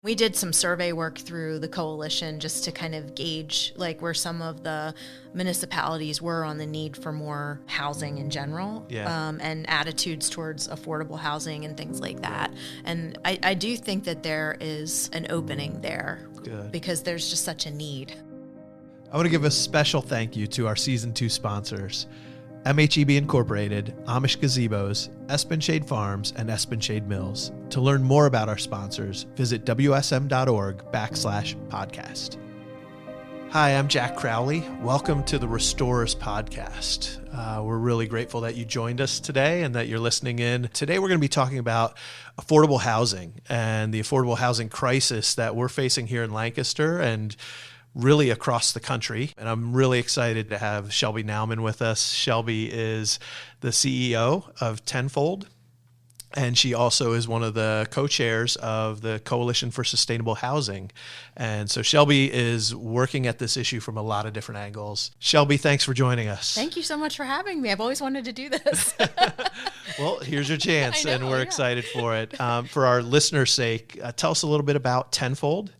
We did some survey work through the coalition just to kind of gauge like where some of the municipalities were on the need for more housing in general, and attitudes towards affordable housing and things like that. And I do think that there is an opening there. Good. Because there's just such a need. I want to give a special thank you to our Season 2 sponsors, MHEB Incorporated, Amish Gazebos, Espenshade Farms, and Espenshade Mills. To learn more about our sponsors, visit wsm.org/podcast. Hi, I'm Jack Crowley. Welcome to the Restorers Podcast. We're really grateful that you joined us today and that you're listening in. Today, we're going to be talking about affordable housing and the affordable housing crisis that we're facing here in Lancaster and really across the country. And I'm really excited to have Shelby Nauman with us. Shelby is the CEO of Tenfold, and she also is one of the co-chairs of the Coalition for Sustainable Housing. And so Shelby is working at this issue from a lot of different angles. Shelby, thanks for joining us. Thank you so much for having me. I've always wanted to do this. Well, here's your chance, and we're excited for it. For our listeners' sake, tell us a little bit about Tenfold.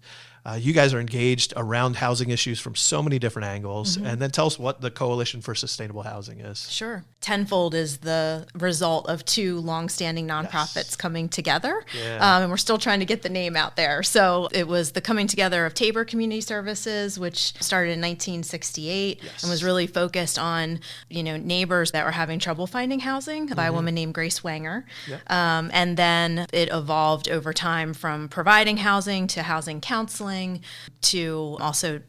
You guys are engaged around housing issues from so many different angles. And then tell us what the Coalition for Sustainable Housing is. Sure. Tenfold is the result of two longstanding nonprofits coming together. And we're still trying to get the name out there. So it was the coming together of Tabor Community Services, which started in 1968 and was really focused on, neighbors that were having trouble finding housing by a woman named Grace Wanger. And then it evolved over time from providing housing to housing counseling to also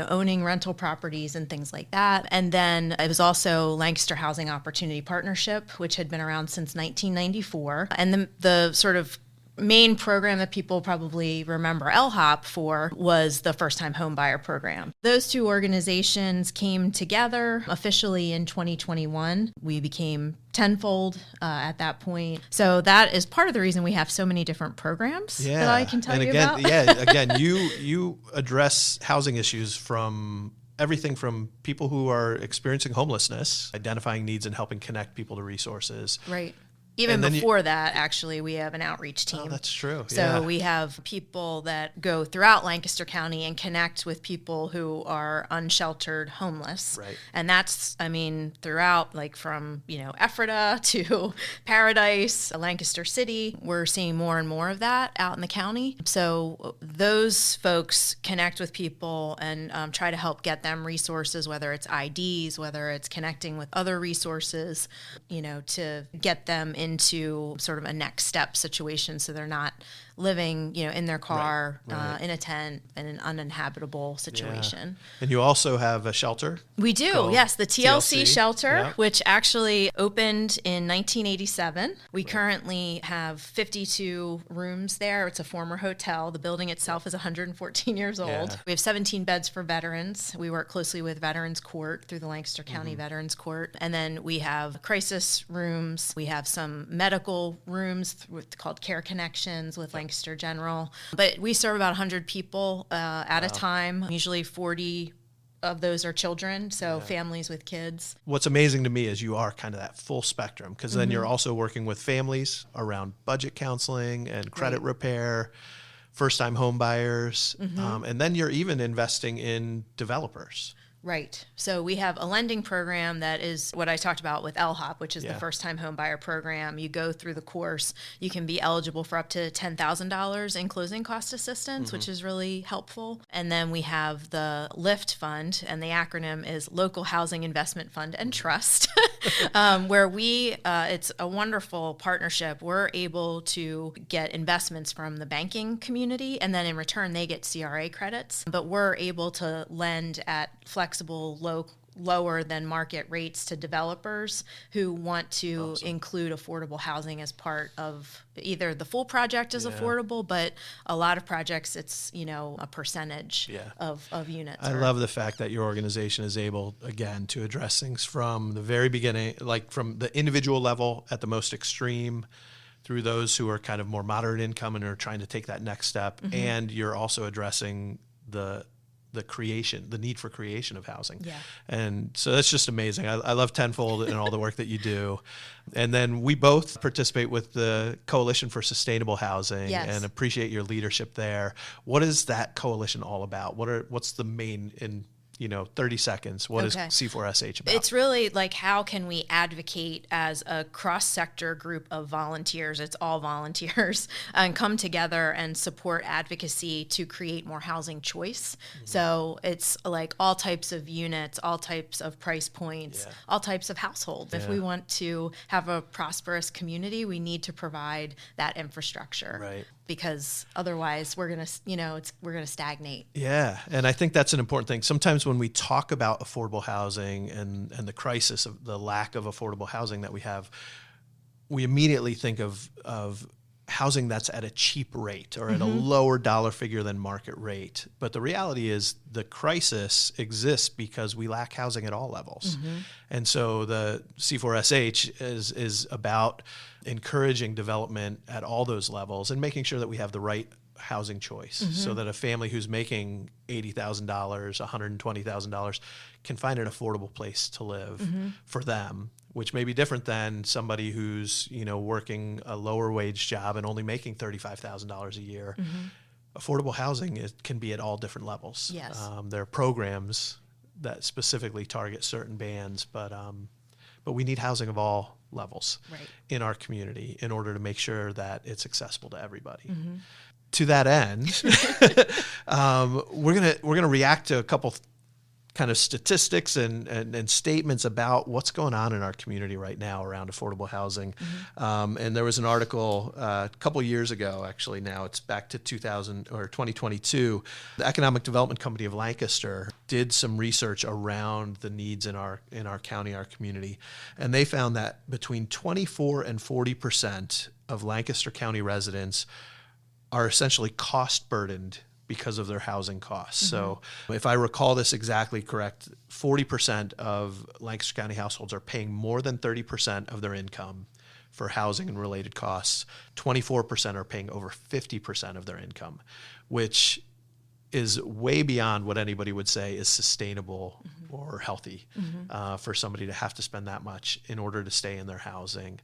owning rental properties and things like that. And then it was also Lancaster Housing Opportunity Partnership, which had been around since 1994. And the sort of main program that people probably remember LHOP for was the first-time home buyer program. Those two organizations came together officially in 2021. We became Tenfold at that point. So that is part of the reason we have so many different programs that I can tell you about. Again, you address housing issues from everything from people who are experiencing homelessness, identifying needs and helping connect people to resources. Right. Even before that, actually, we have an outreach team. Oh, that's true. So we have people that go throughout Lancaster County and connect with people who are unsheltered homeless. Right. And that's, throughout, like from, Ephrata to Paradise, Lancaster City. We're seeing more and more of that out in the county. So those folks connect with people and try to help get them resources, whether it's IDs, whether it's connecting with other resources, to get them into sort of a next step situation so they're not living, in their car, in a tent, in an uninhabitable situation. Yeah. And you also have a shelter? We do, yes, the TLC shelter, which actually opened in 1987. We currently have 52 rooms there. It's a former hotel. The building itself is 114 years old. We have 17 beds for veterans. We work closely with Veterans Court through the Lancaster County Veterans Court. And then we have crisis rooms. We have some medical rooms called Care Connections with Lancaster General. But we serve about 100 people at a time. Usually 40 of those are children, so families with kids. What's amazing to me is you are kind of that full spectrum, because then you're also working with families around budget counseling and credit repair, first-time home buyers, and then you're even investing in developers. Right. So we have a lending program that is what I talked about with LHOP, which is the first-time home buyer program. You go through the course, you can be eligible for up to $10,000 in closing cost assistance, which is really helpful. And then we have the LIFT fund, and the acronym is Local Housing Investment Fund and Trust, where it's a wonderful partnership. We're able to get investments from the banking community, and then in return, they get CRA credits. But we're able to lend at flexible, lower than market rates to developers who want to include affordable housing as part of either the full project is affordable, but a lot of projects it's a percentage of units. I love the fact that your organization is able, again, to address things from the very beginning, like from the individual level at the most extreme through those who are kind of more moderate income and are trying to take that next step. And you're also addressing the the need for creation of housing. Yeah. And so that's just amazing. I love Tenfold and all the work that you do. And then we both participate with the Coalition for Sustainable Housing and appreciate your leadership there. What is that coalition all about? What's the main, in 30 seconds, what is C4SH about? It's really like, how can we advocate as a cross-sector group of volunteers, it's all volunteers, and come together and support advocacy to create more housing choice. Mm-hmm. So it's like all types of units, all types of price points, all types of households. Yeah. If we want to have a prosperous community, we need to provide that infrastructure. Right. Because otherwise we're going to stagnate. Yeah. And I think that's an important thing. Sometimes when we talk about affordable housing and the crisis of the lack of affordable housing that we have, we immediately think of housing that's at a cheap rate or at a lower dollar figure than market rate. But the reality is the crisis exists because we lack housing at all levels. Mm-hmm. And so the C4SH is about encouraging development at all those levels and making sure that we have the right housing choice so that a family who's making $80,000, $120,000 can find an affordable place to live for them, which may be different than somebody who's, working a lower wage job and only making $35,000 a year. Affordable housing can be at all different levels. Yes. There are programs that specifically target certain bands, but we need housing of all levels in our community in order to make sure that it's accessible to everybody. To that end, we're gonna react to a couple kind of statistics and statements about what's going on in our community right now around affordable housing. And there was an article a couple years ago, actually now it's back to 2022. The Economic Development Company of Lancaster did some research around the needs in our county, our community. And they found that between 24 and 40% of Lancaster County residents are essentially cost burdened because of their housing costs. So if I recall this exactly correct, 40% of Lancaster County households are paying more than 30% of their income for housing and related costs. 24% are paying over 50% of their income, which is way beyond what anybody would say is sustainable or healthy for somebody to have to spend that much in order to stay in their housing.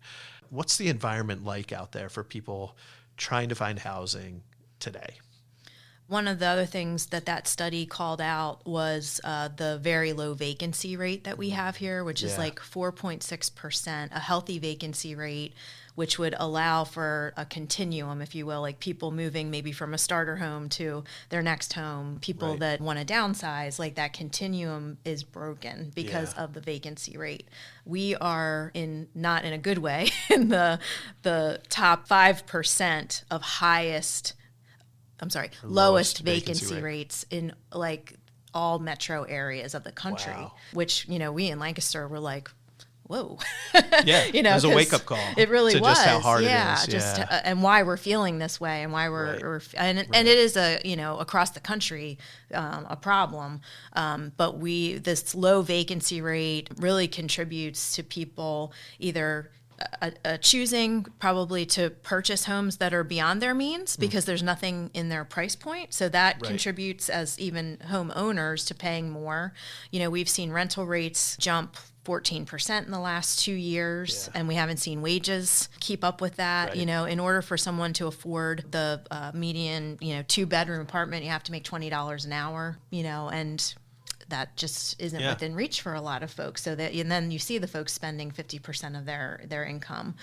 What's the environment like out there for people trying to find housing today? One of the other things that study called out was the very low vacancy rate that we have here, which is like 4.6%, a healthy vacancy rate, which would allow for a continuum, if you will, like people moving maybe from a starter home to their next home, people that want to downsize, like that continuum is broken because of the vacancy rate. We are not in a good way in the top 5% of lowest vacancy rates in like all metro areas of the country, which, we in Lancaster were like, whoa. It was a wake-up call. It really was. Just how hard it is. And why we're feeling this way and why we're and it is across the country a problem. But this low vacancy rate really contributes to people either choosing probably to purchase homes that are beyond their means because there's nothing in their price point. So that contributes as even homeowners to paying more. We've seen rental rates jump 14% in the last 2 years, and we haven't seen wages keep up with that. In order for someone to afford the median, 2-bedroom apartment, you have to make $20 an hour, and that just isn't within reach for a lot of folks. And then you see the folks spending 50% of their income.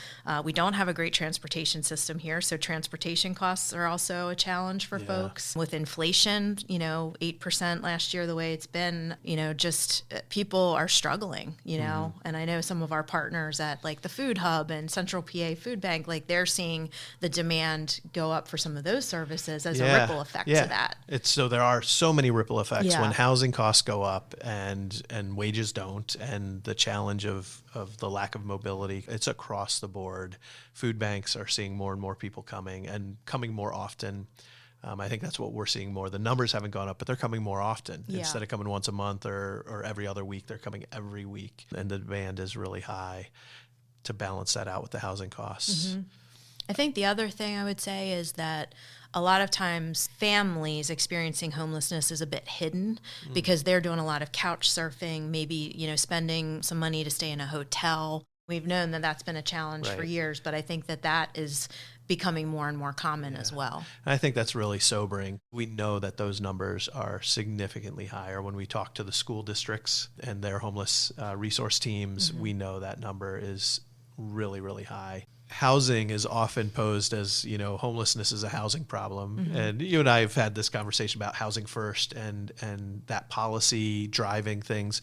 We don't have a great transportation system here, so transportation costs are also a challenge for folks. With inflation, 8% last year, the way it's been, just people are struggling, and I know some of our partners at like the Food Hub and Central PA Food Bank, like they're seeing the demand go up for some of those services as a ripple effect to that. So there are so many ripple effects when housing costs go up and wages don't, and the challenge of the lack of mobility. It's across the board. Food banks are seeing more and more people coming more often. I think that's what we're seeing more. The numbers haven't gone up, but they're coming more often. Instead of coming once a month or every other week, they're coming every week. And the demand is really high to balance that out with the housing costs. I think the other thing I would say is that a lot of times families experiencing homelessness is a bit hidden because they're doing a lot of couch surfing, maybe, spending some money to stay in a hotel. We've known that that's been a challenge for years, but I think that is becoming more and more common as well. And I think that's really sobering. We know that those numbers are significantly higher. When we talk to the school districts and their homeless resource teams, we know that number is really, really high. Housing is often posed as, homelessness is a housing problem. And you and I have had this conversation about housing first and that policy driving things.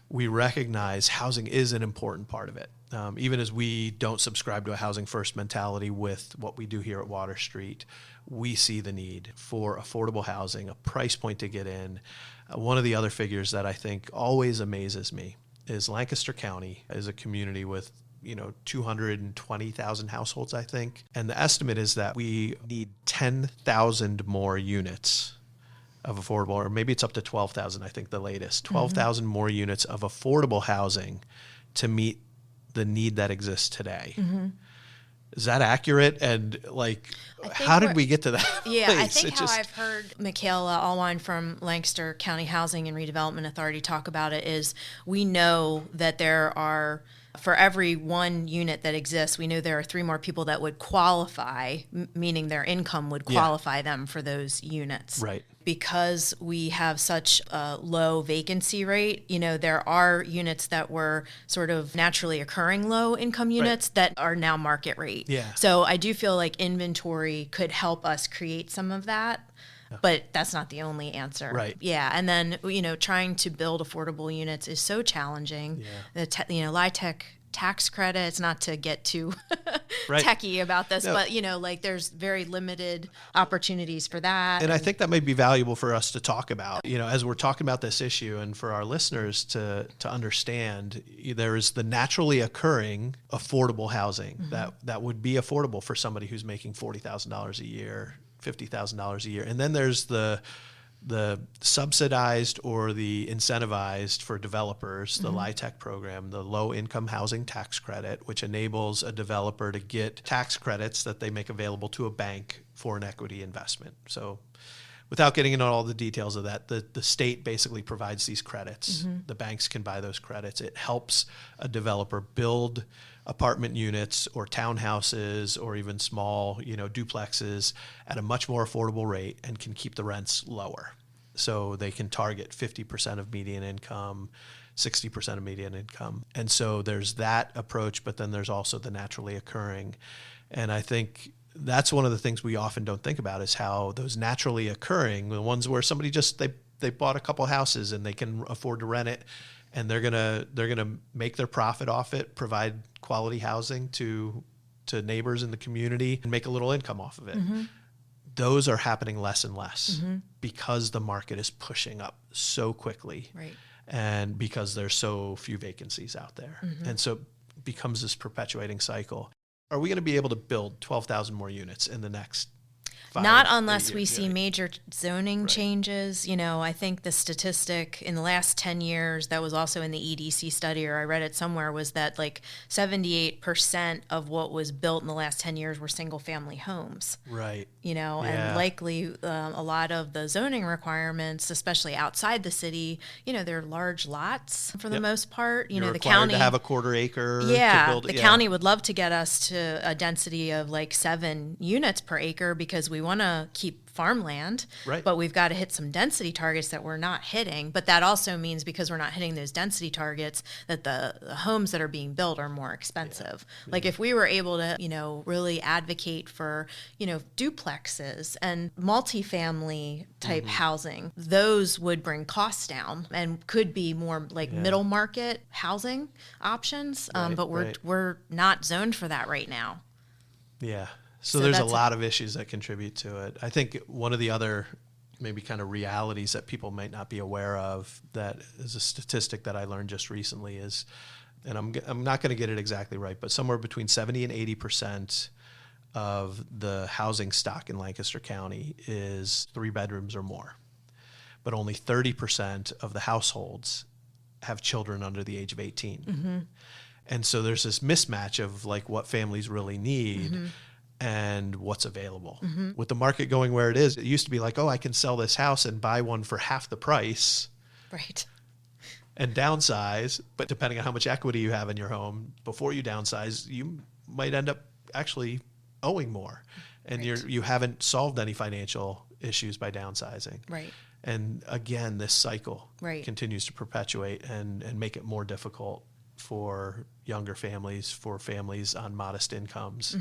We recognize housing is an important part of it. Even as we don't subscribe to a housing first mentality with what we do here at Water Street, we see the need for affordable housing, a price point to get in. One of the other figures that I think always amazes me is Lancaster County is a community with 220,000 households, I think. And the estimate is that we need 10,000 more units of affordable, or maybe it's up to 12,000, I think the latest, 12,000 more units of affordable housing to meet the need that exists today. Is that accurate? And how did we get to that Yeah, place? I think I've heard Michaela Allwine from Lancaster County Housing and Redevelopment Authority talk about it is we know that there are, for every one unit that exists, we know there are 3 more people that would qualify, meaning their income would qualify them for those units. Right. Because we have such a low vacancy rate, there are units that were sort of naturally occurring low income units that are now market rate. Yeah. So I do feel like inventory could help us create some of that. But that's not the only answer. Right. Yeah. And then, trying to build affordable units is so challenging. Yeah. The LIHTC tax credits, not to get too techie about this, but, there's very limited opportunities for that. And I think that may be valuable for us to talk about, as we're talking about this issue and for our listeners to understand, there is the naturally occurring affordable housing that would be affordable for somebody who's making $40,000 a year, $50,000 a year. And then there's the subsidized or the incentivized for developers, the LIHTC program, the low income housing tax credit, which enables a developer to get tax credits that they make available to a bank for an equity investment. So without getting into all the details of that, the state basically provides these credits. The banks can buy those credits. It helps a developer build apartment units or townhouses or even small, duplexes at a much more affordable rate and can keep the rents lower. So they can target 50% of median income, 60% of median income. And so there's that approach, but then there's also the naturally occurring. And I think that's one of the things we often don't think about is how those naturally occurring, the ones where somebody just, they bought a couple houses and they can afford to rent it, and they're gonna make their profit off it, provide quality housing to neighbors in the community, and make a little income off of it. Those are happening less and less because the market is pushing up so quickly, and because there's so few vacancies out there, and so it becomes this perpetuating cycle. Are we going to be able to build 12,000 more units in the next 5 Not unless we see years? major zoning changes. I think the statistic in the last 10 years that was also in the EDC study, or I read it somewhere, was that 78% of what was built in the last 10 years were single family homes. Right. And likely a lot of the zoning requirements, especially outside the city, they're large lots for the most part. You're the required county to have a quarter acre to build. The county would love to get us to a density of 7 units per acre because we want to keep farmland, but we've got to hit some density targets that we're not hitting. But that also means because we're not hitting those density targets that the homes that are being built are more expensive. If we were able to, really advocate for, duplexes and multifamily type housing, those would bring costs down and could be more middle market housing options. But we're not zoned for that right now. Yeah. So there's a lot of issues that contribute to it. I think one of the other maybe kind of realities that people might not be aware of, that is a statistic that I learned just recently, is, and I'm not going to get it exactly right, but somewhere between 70 and 80% of the housing stock in Lancaster County is 3 bedrooms or more. But only 30% of the households have children under the age of 18. And so there's this mismatch of what families really need. and what's available. With the market going where it is, it used to be like, oh, I can sell this house and buy one for half the price. Right. And downsize, but depending on how much equity you have in your home, before you downsize, you might end up actually owing more. And you haven't solved any financial issues by downsizing. Right. And again, this cycle continues to perpetuate and make it more difficult for younger families, for families on modest incomes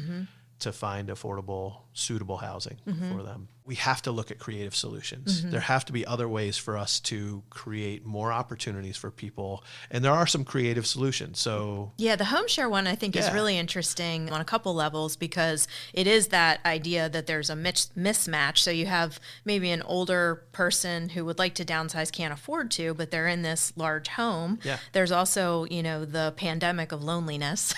to find affordable, suitable housing for them. We have to look at creative solutions. There have to be other ways for us to create more opportunities for people. And there are some creative solutions. So yeah, the home share one I think is really interesting on a couple levels, because it is that idea that there's a mismatch. So you have maybe an older person who would like to downsize, can't afford to, but they're in this large home. Yeah. There's also, the pandemic of loneliness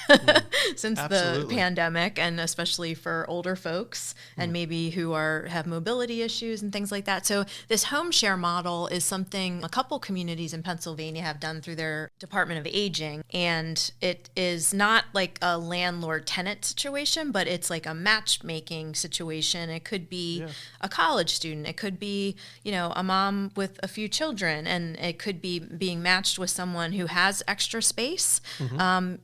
since the pandemic, and especially for older folks and maybe who have mobility issues and things like that. So this home share model is something a couple communities in Pennsylvania have done through their Department of Aging. And it is not like a landlord-tenant situation, but it's like a matchmaking situation. It could be a college student. It could be, a mom with a few children. And it could be being matched with someone who has extra space. And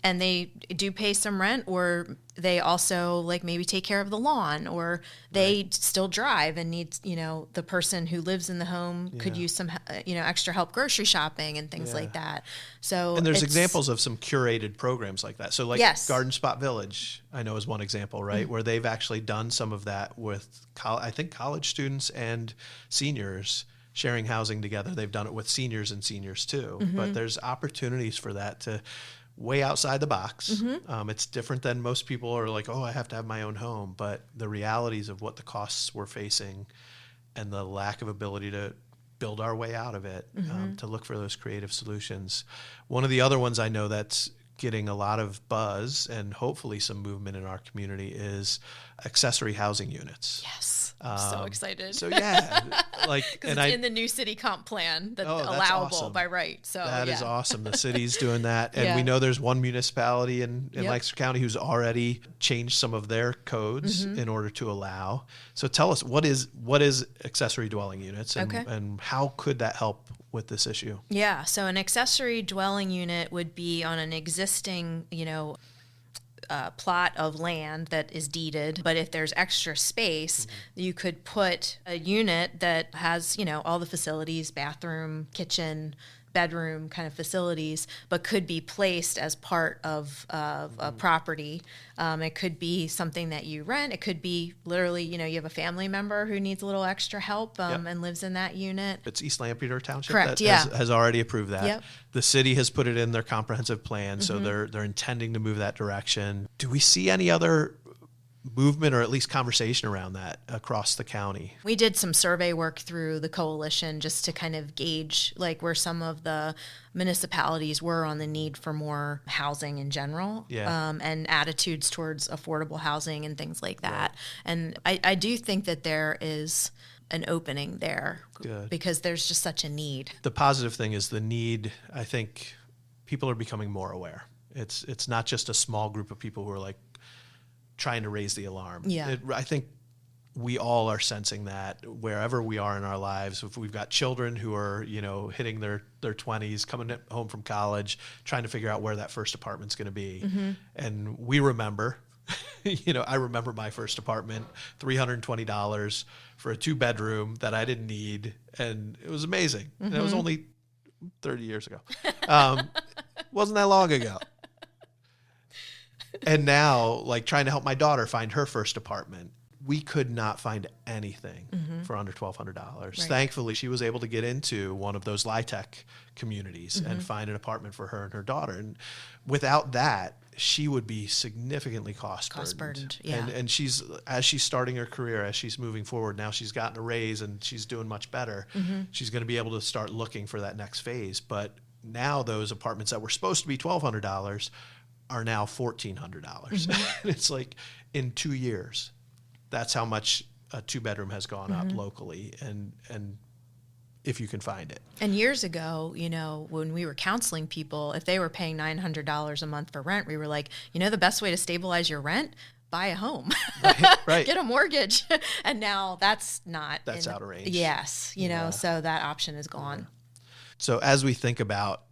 they do pay some rent, or they also maybe take care of the lawn, or they still drive and need, the person who lives in the home could use some, extra help grocery shopping and things like that. So, and there's examples of some curated programs like that. So Garden Spot Village, I know, is one example, right? Where they've actually done some of that with, I think, college students and seniors sharing housing together. They've done it with seniors and seniors too. But there's opportunities for that to way outside the box. It's different than most people are like, oh, I have to have my own home. But the realities of what the costs we're facing and the lack of ability to build our way out of it, to look for those creative solutions. One of the other ones I know that's getting a lot of buzz and hopefully some movement in our community is accessory housing units. Yes. I'm so excited. So yeah, because it's in the new city comp plan that's allowable by right. So that is awesome. The city's doing that, and we know there's one municipality in Lancaster County who's already changed some of their codes in order to allow. So tell us, what is accessory dwelling units, and how could that help with this issue? Yeah. So an accessory dwelling unit would be on an existing, plot of land that is deeded, but if there's extra space, you could put a unit that has, all the facilities, bathroom, kitchen, bedroom kind of facilities, but could be placed as part of a property. It could be something that you rent. It could be literally, you have a family member who needs a little extra help and lives in that unit. It's East Lampeter Township. Correct, that has already approved that. The city has put it in their comprehensive plan, so they're intending to move that direction. Do we see any other movement or at least conversation around that across the county? We did some survey work through the coalition just to kind of gauge where some of the municipalities were on the need for more housing in general, and attitudes towards affordable housing and things like that. And I do think that there is an opening there. Good. Because there's just such a need. The positive thing is the need. I think people are becoming more aware. It's not just a small group of people who are trying to raise the alarm. I think we all are sensing that wherever we are in our lives. If we've got children who are, hitting their 20s, coming home from college, trying to figure out where that first apartment's going to be. And we remember, I remember my first apartment, $320 for a 2-bedroom that I didn't need. And it was amazing. And it was only 30 years ago. Wasn't that long ago. And now, trying to help my daughter find her first apartment, we could not find anything for under $1,200. Right. Thankfully, she was able to get into one of those LIHTC communities and find an apartment for her and her daughter. And without that, she would be significantly cost burdened. Yeah. And as she's starting her career, as she's moving forward, now she's gotten a raise and she's doing much better. She's going to be able to start looking for that next phase. But now those apartments that were supposed to be $1,200 are now $1,400. It's in 2 years, that's how much a 2-bedroom has gone up locally, and if you can find it. And years ago, when we were counseling people, if they were paying $900 a month for rent, we were like, the best way to stabilize your rent, buy a home, right. get a mortgage. And now that's out of range. Yes. So that option is gone. Yeah. So as we think about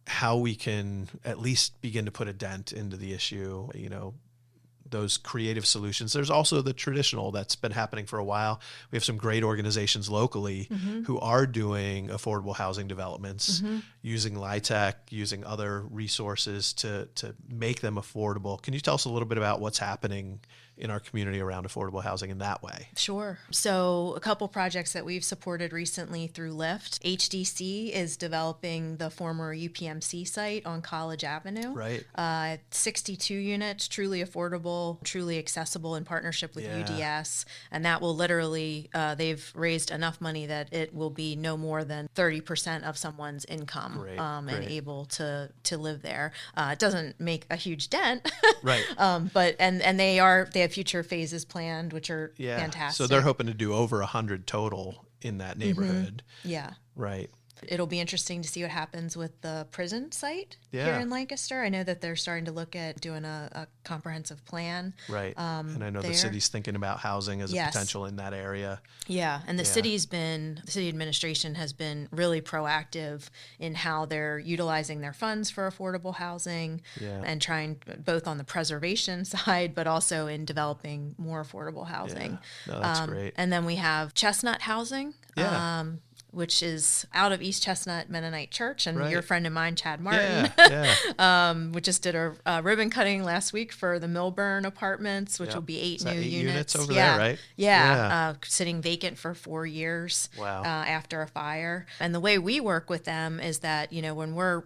how we can at least begin to put a dent into the issue, those creative solutions. There's also the traditional that's been happening for a while. We have some great organizations locally who are doing affordable housing developments using LIHTC, using other resources to make them affordable. Can you tell us a little bit about what's happening in our community around affordable housing in that way? Sure. So a couple projects that we've supported recently through LIFT. HDC is developing the former UPMC site on College Avenue. Right. 62 units, truly affordable, truly accessible in partnership with UDS. And that will literally, they've raised enough money that it will be no more than 30% of someone's income and able to live there. It doesn't make a huge dent. Right. But they have future phases planned, which are fantastic. So they're hoping to do over 100 total in that neighborhood. Yeah. Right. It'll be interesting to see what happens with the prison site here in Lancaster. I know that they're starting to look at doing a comprehensive plan. Right. And I know the city's thinking about housing as a potential in that area. Yeah. And the city administration has been really proactive in how they're utilizing their funds for affordable housing and trying both on the preservation side, but also in developing more affordable housing. Yeah. No, that's great. And then we have Chestnut Housing. Which is out of East Chestnut Mennonite Church, and your friend of mine, Chad Martin, we just did a ribbon cutting last week for the Milburn Apartments, which will be 8 new units over there, right? Sitting vacant for 4 years Wow. After a fire. And the way we work with them is that, when we're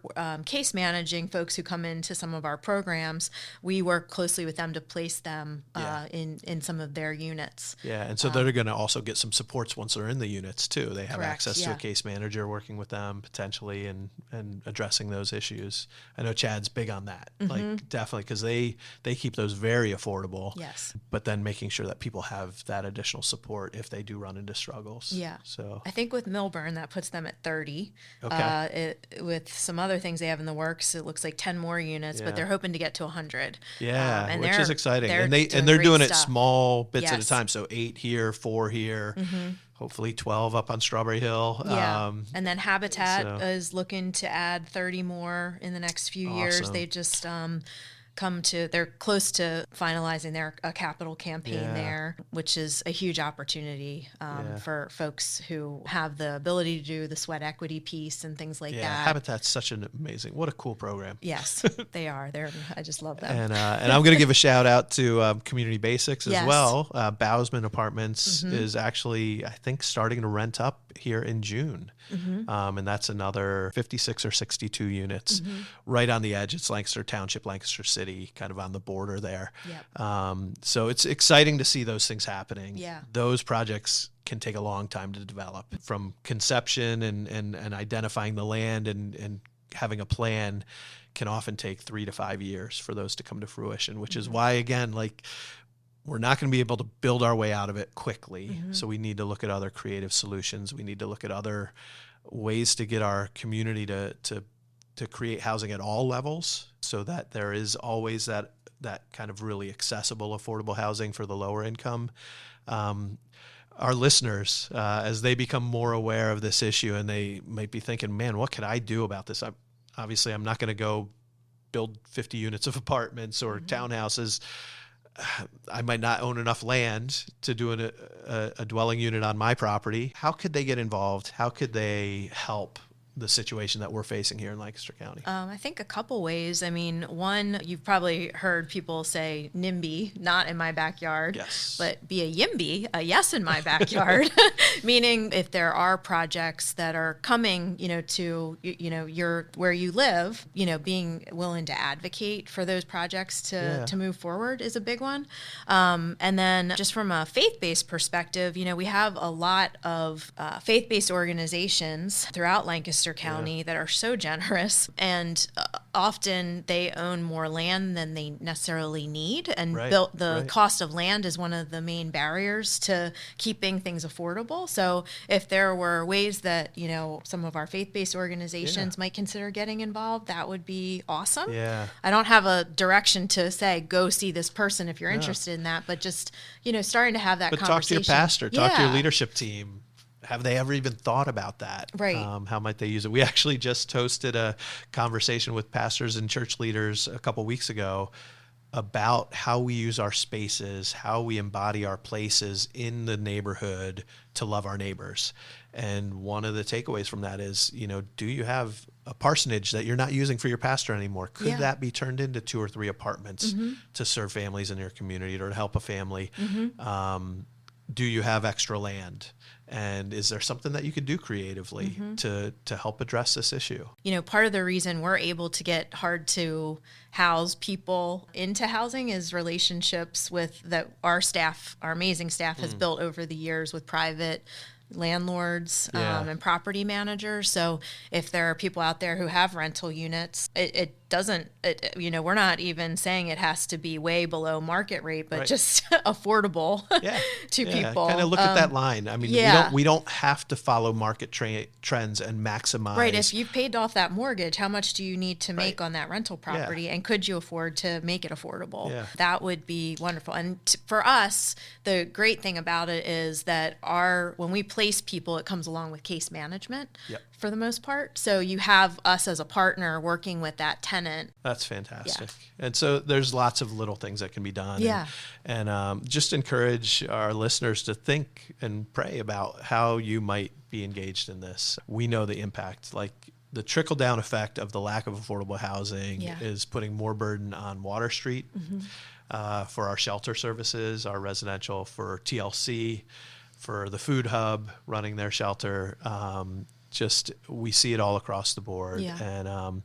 case managing folks who come into some of our programs, we work closely with them to place them in some of their units. Yeah, and so they're going to also get some supports once they're in the units, too. They have access to a case manager working with them potentially and addressing those issues. I know Chad's big on that, like definitely, because they keep those very affordable. Yes. But then making sure that people have that additional support if they do run into struggles. Yeah. So I think with Milburn, that puts them at 30. Okay. With some other things they have in the works, it looks like 10 more units, but they're hoping to get to 100. Yeah, which is exciting. And they're doing it small bits at a time. So 8 here, 4 here. Hopefully 12 up on Strawberry Hill. Yeah. And then Habitat is looking to add 30 more in the next few years. They just they're close to finalizing their capital campaign there, which is a huge opportunity for folks who have the ability to do the sweat equity piece and things like that. Habitat's such what a cool program. Yes, they are. I just love them. And I'm going to give a shout out to Community Basics as well. Bousman Apartments is actually, I think, starting to rent up here in June. And that's another 56 or 62 units right on the edge. It's Lancaster Township, Lancaster City, kind of on the border there. So it's exciting to see those things happening. Yeah. Those projects can take a long time to develop, from conception and identifying the land and having a plan can often take 3 to 5 years for those to come to fruition, which is why, again, we're not going to be able to build our way out of it quickly. So we need to look at other creative solutions. We need to look at other ways to get our community to create housing at all levels, so that there is always that kind of really accessible, affordable housing for the lower income. Our listeners, as they become more aware of this issue, and they might be thinking, man, what could I do about this? Obviously, I'm not going to go build 50 units of apartments or townhouses. I might not own enough land to do a dwelling unit on my property. How could they get involved? How could they help the situation that we're facing here in Lancaster County? I think a couple ways. I mean, one, you've probably heard people say NIMBY, not in my backyard, but be a YIMBY, a yes in my backyard. Meaning, if there are projects that are coming, to where you live, being willing to advocate for those projects to move forward is a big one. And then, just from a faith-based perspective, we have a lot of faith-based organizations throughout Lancaster County that are so generous, and often they own more land than they necessarily need, and Right, the cost of land is one of the main barriers to keeping things affordable. So if there were ways that, some of our faith-based organizations might consider getting involved, that would be awesome. Yeah. I don't have a direction to say, go see this person if you're interested in that, but just, starting to have that conversation. Talk to your pastor, talk to your leadership team. Have they ever even thought about that? Right. How might they use it? We actually just hosted a conversation with pastors and church leaders a couple weeks ago about how we use our spaces, how we embody our places in the neighborhood to love our neighbors. And one of the takeaways from that is, do you have a parsonage that you're not using for your pastor anymore? Could that be turned into 2 or 3 apartments to serve families in your community or to help a family? Do you have extra land? And is there something that you could do creatively to help address this issue? Part of the reason we're able to get hard to house people into housing is relationships that our amazing staff has built over the years with private landlords and property managers. So if there are people out there who have rental units, we're not even saying it has to be way below market rate, but just affordable to people. Kind of look at that line. I mean, we don't have to follow market trends and maximize. Right. If you've paid off that mortgage, how much do you need to make on that rental property? And could you afford to make it affordable? Yeah. That would be wonderful. And for us, the great thing about it is that when we place people, it comes along with case management. Yep. For the most part. So you have us as a partner working with that tenant. That's fantastic. Yeah. And so there's lots of little things that can be done. Yeah. And just encourage our listeners to think and pray about how you might be engaged in this. We know the impact, like the trickle down effect of the lack of affordable housing is putting more burden on Water Street for our shelter services, our residential, for TLC, for the Food Hub running their shelter. We see it all across the board, and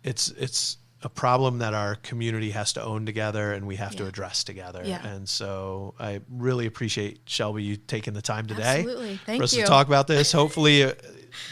it's a problem that our community has to own together and we have to address together. And so I really appreciate, Shelby, you taking the time today for us to talk about this. Hopefully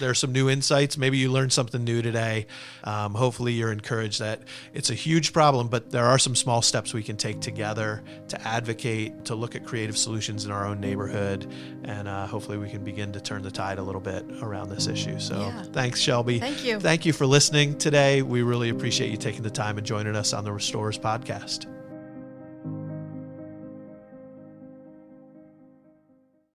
there's some new insights. Maybe you learned something new today. Hopefully you're encouraged that it's a huge problem, but there are some small steps we can take together to advocate, to look at creative solutions in our own neighborhood. And hopefully we can begin to turn the tide a little bit around this issue. So thanks, Shelby. Thank you. Thank you for listening today. We really appreciate you taking the time and joining us on the Restorers Podcast.